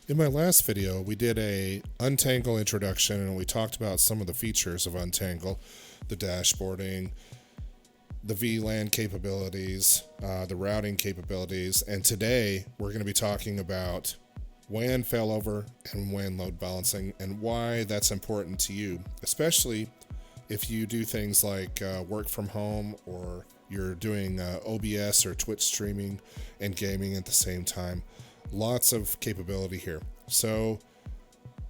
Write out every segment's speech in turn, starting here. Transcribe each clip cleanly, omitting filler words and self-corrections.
In my last video, we did a Untangle introduction and we talked about some of the features of Untangle, the dashboarding, the VLAN capabilities, the routing capabilities, and today we're going to be talking about WAN failover and WAN load balancing and why that's important to you, especially if you do things like work from home or you're doing OBS or Twitch streaming and gaming at the same time. Lots of capability here. So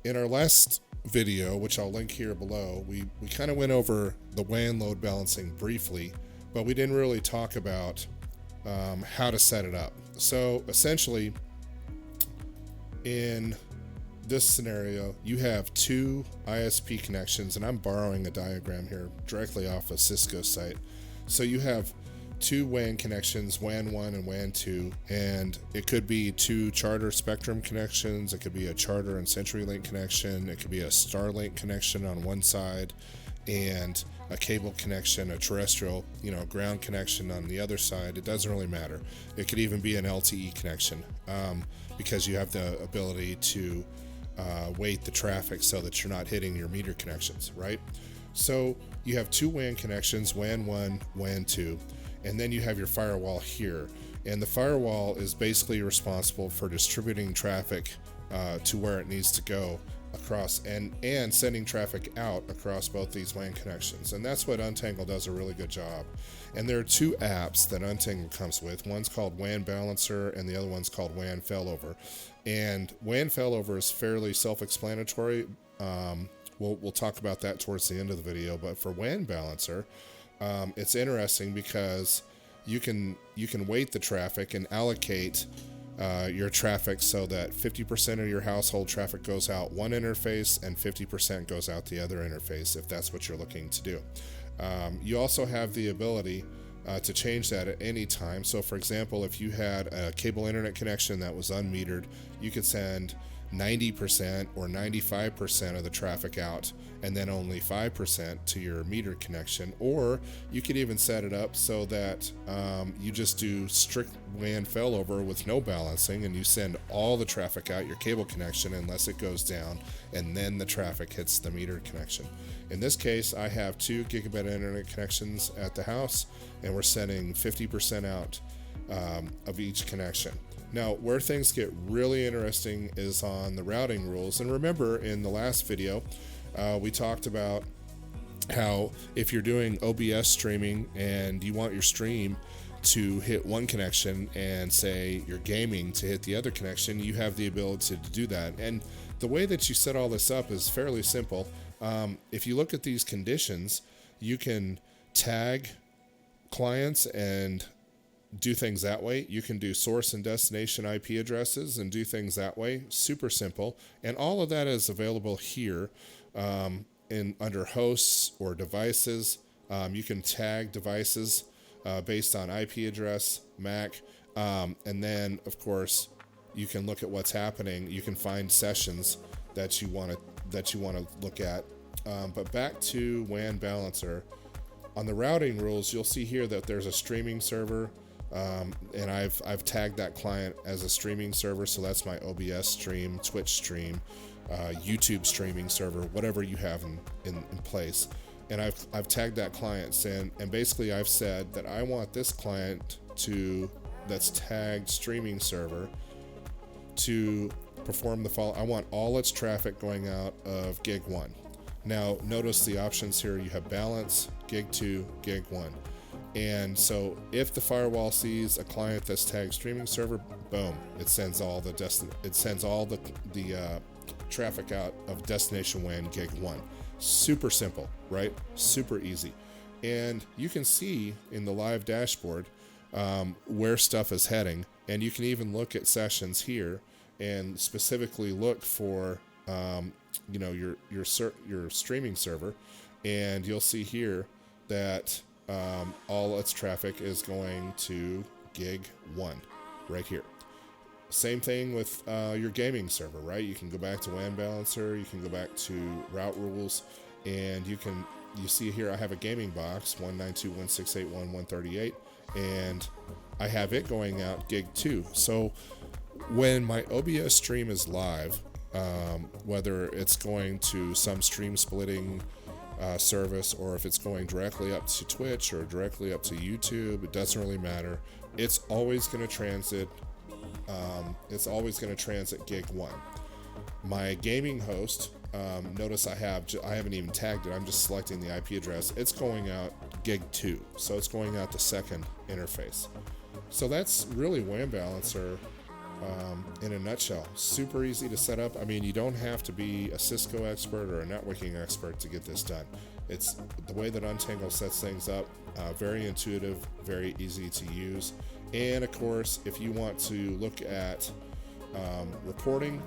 in our last video, which I'll link here below, we kind of went over the WAN load balancing briefly, but we didn't really talk about how to set it up. So essentially, in this scenario, you have two ISP connections, and I'm borrowing a diagram here directly off a Cisco site. So you have two WAN connections, WAN 1 and WAN 2, and it could be two Charter Spectrum connections, it could be a Charter and CenturyLink connection, it could be a Starlink connection on one side, and a cable connection, a terrestrial, ground connection on the other side. It doesn't really matter. It could even be an LTE connection because you have the ability to weight the traffic so that you're not hitting your meter connections, right? So you have two WAN connections, WAN 1, WAN 2, and then you have your firewall here. And the firewall is basically responsible for distributing traffic to where it needs to go across and sending traffic out across both these WAN connections. And that's what Untangle does a really good job. And there are two apps that Untangle comes with. One's called WAN Balancer and the other one's called WAN Failover. And WAN Failover is fairly self-explanatory. We'll talk about that towards the end of the video. But for WAN Balancer, it's interesting because you can weight the traffic and allocate your traffic so that 50% of your household traffic goes out one interface and 50% goes out the other interface if that's what you're looking to do. You also have the ability to change that at any time. So for example, if you had a cable internet connection that was unmetered, you could send 90% or 95% of the traffic out and then only 5% to your meter connection. Or you could even set it up so that you just do strict WAN failover with no balancing and you send all the traffic out your cable connection unless it goes down, and then the traffic hits the meter connection. In this case, I have 2 gigabit internet connections at the house and we're sending 50% out of each connection. Now, where things get really interesting is on the routing rules. And remember, in the last video, we talked about how if you're doing OBS streaming and you want your stream to hit one connection and say you're gaming to hit the other connection, you have the ability to do that. And the way that you set all this up is fairly simple. If you look at these conditions, you can tag clients and do things that way. You can do source and destination IP addresses and do things that way. Super simple. And all of that is available here under hosts or devices. You can tag devices based on IP address, MAC, and then of course you can look at what's happening. You can find sessions that you want to look at. But back to WAN Balancer. On the routing rules, you'll see here that there's a streaming server. And I've tagged that client as a streaming server, so that's my OBS stream, Twitch stream, YouTube streaming server, whatever you have in place. And I've tagged that client, and basically I've said that I want this client that's tagged streaming server to perform the follow. I want all its traffic going out of gig 1. Now notice the options here. You have balance, gig 2, gig 1. And so if the firewall sees a client that's tagged streaming server, boom, it sends all the traffic out of destination WAN gig 1. Super simple, right? Super easy. And you can see in the live dashboard where stuff is heading, and you can even look at sessions here and specifically look for your streaming server, and you'll see here that all its traffic is going to gig 1 right here. Same thing with your gaming server, right? You can go back to WAN Balancer, you can go back to route rules, and you see here I have a gaming box 192.168.1.138, and I have it going out gig 2. So When my OBS stream is live, whether it's going to some stream splitting service, or if it's going directly up to Twitch or directly up to YouTube, it doesn't really matter. It's always going to transit. Gig 1. My gaming host, notice I haven't even tagged it. I'm just selecting the IP address. It's going out gig 2, so it's going out the second interface. So that's really WAN Balancer in a nutshell. Super easy to set up. I mean, you don't have to be a Cisco expert or a networking expert to get this done. It's the way that Untangle sets things up, very intuitive, very easy to use. And of course, if you want to look at reporting,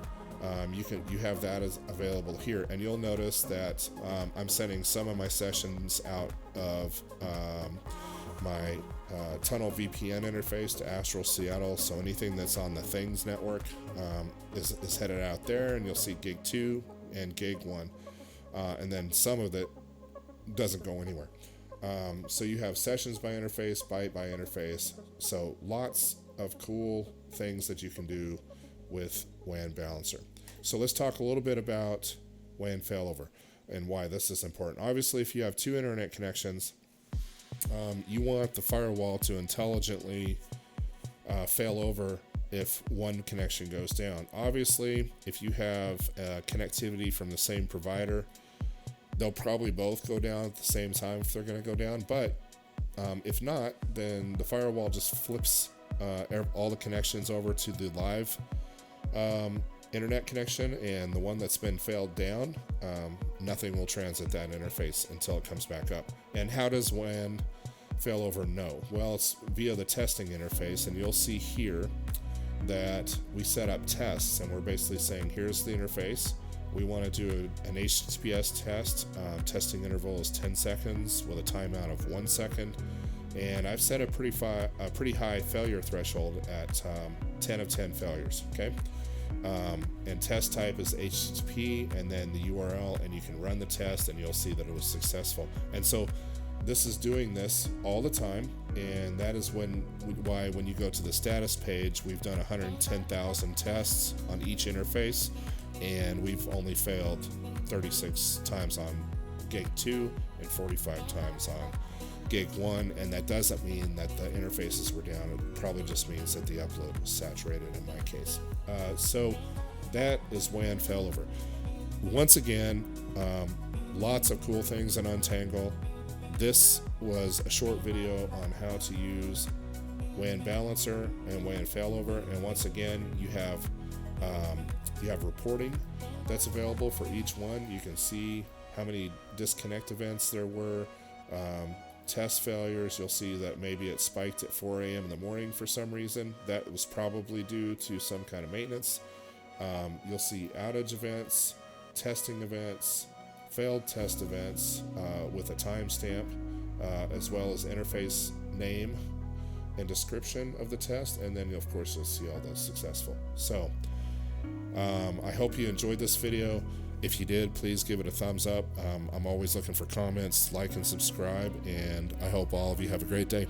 you have that as available here, and you'll notice that I'm sending some of my sessions out of my Tunnel VPN interface to Astral Seattle, so anything that's on the Things network is headed out there, and you'll see gig 2 and gig 1, and then some of it doesn't go anywhere. So you have sessions by interface, byte by interface, so lots of cool things that you can do with WAN Balancer. So let's talk a little bit about WAN Failover and why this is important. Obviously, if you have 2 internet connections, you want the firewall to intelligently fail over if one connection goes down. Obviously, if you have connectivity from the same provider, they'll probably both go down at the same time if they're going to go down. But if not, then the firewall just flips all the connections over to the live internet connection, and the one that's been failed down, nothing will transit that interface until it comes back up. And how does WAN failover know? Well, it's via the testing interface, and you'll see here that we set up tests, and we're basically saying, here's the interface. We want to do an HTTPS test. Testing interval is 10 seconds with a timeout of 1 second. And I've set a pretty high failure threshold at 10 of 10 failures, okay? And test type is HTTP, and then the URL, and you can run the test, and you'll see that it was successful. And so this is doing this all the time, and that is why when you go to the status page, we've done 110,000 tests on each interface, and we've only failed 36 times on gig 2 and 45 times on gig 1, and that doesn't mean that the interfaces were down. It probably just means that the upload was saturated in my case. So that is WAN failover. Once again, lots of cool things in Untangle. This was a short video on how to use WAN Balancer and WAN failover, and once again, you have reporting that's available for each one. You can see how many disconnect events there were, test failures. You'll see that maybe it spiked at 4 a.m. in the morning for some reason. That was probably due to some kind of maintenance. You'll see outage events, testing events, failed test events with a timestamp, as well as interface name and description of the test, and then of course you'll see all those successful. So I hope you enjoyed this video. If you did, please give it a thumbs up. I'm always looking for comments, like and subscribe, and I hope all of you have a great day.